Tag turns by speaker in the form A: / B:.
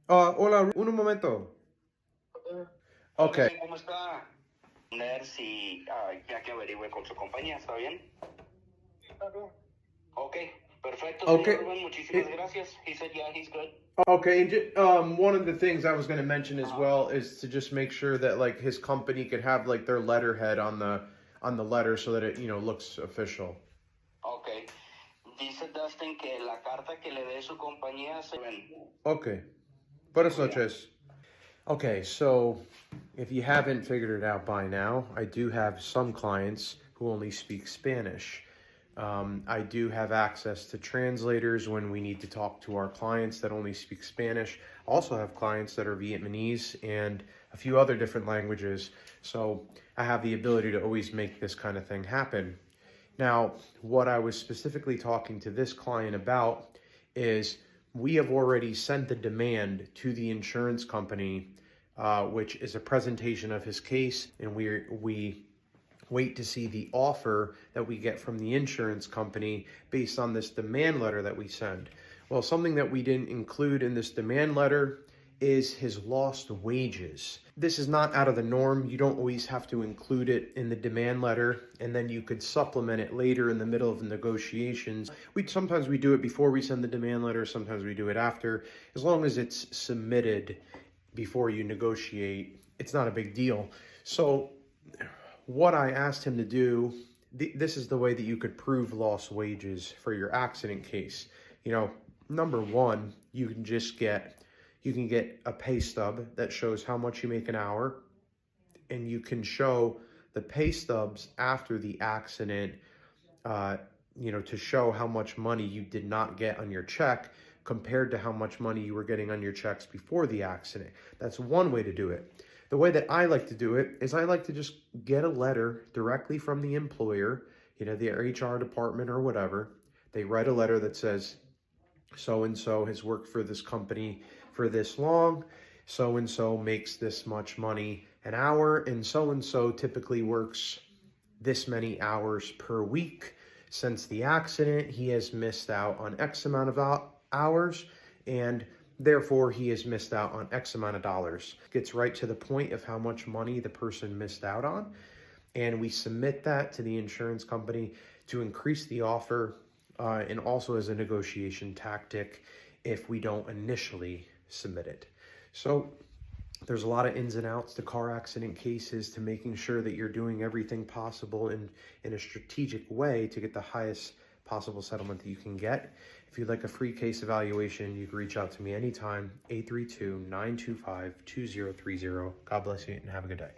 A: Hola, un momento. Ok,
B: Hola, ¿cómo está? Ver si ya que averigüe con su compañía, ¿está bien? Ok, perfecto, señor
A: okay.
B: Rubén, muchísimas
A: It,
B: gracias. He said, yeah, he's good.
A: okay, and one of the things I was going to mention as well is to just make sure that like his company could have like their letterhead on the letter so that it looks official.
B: Ok. Dice Dustin que la carta que le dé su compañía se ven.
A: Okay,
B: Se
A: buenas
B: cuida.
A: noches. Okay, so if you haven't figured it out by now, I do have some clients who only speak Spanish. I do have access to translators when we need to talk to our clients that only speak Spanish. I also have clients that are Vietnamese and a few other different languages. So I have the ability to always make this kind of thing happen. Now, what I was specifically talking to this client about is we have already sent the demand to the insurance company, which is a presentation of his case, and we wait to see the offer that we get from the insurance company based on this demand letter that we send. Well, something that we didn't include in this demand letter is his lost wages. This is not out of the norm. You don't always have to include it in the demand letter, and then you could supplement it later in the middle of the negotiations. Sometimes we do it before we send the demand letter, sometimes we do it after. As long as it's submitted before you negotiate, it's not a big deal. So what I asked him to do, this is the way that you could prove lost wages for your accident case. Number one, you can get a pay stub that shows how much you make an hour, and you can show the pay stubs after the accident, uh, to show how much money you did not get on your check compared to how much money you were getting on your checks before the accident. That's one way to do it. The way that I like to do it is I like to just get a letter directly from the employer, their HR department or whatever. They write a letter that says, so and so has worked for this company for this long. So and so makes this much money an hour, and so typically works this many hours per week. Since the accident, he has missed out on X amount of hours, and therefore he has missed out on X amount of dollars. Gets right to the point of how much money the person missed out on, and we submit that to the insurance company to increase the offer, and also as a negotiation tactic if we don't initially submit it. So there's a lot of ins and outs to car accident cases, to making sure that you're doing everything possible in a strategic way to get the highest possible settlement that you can get. If you'd like a free case evaluation, you can reach out to me anytime, 832-925-2030. God bless you and have a good day.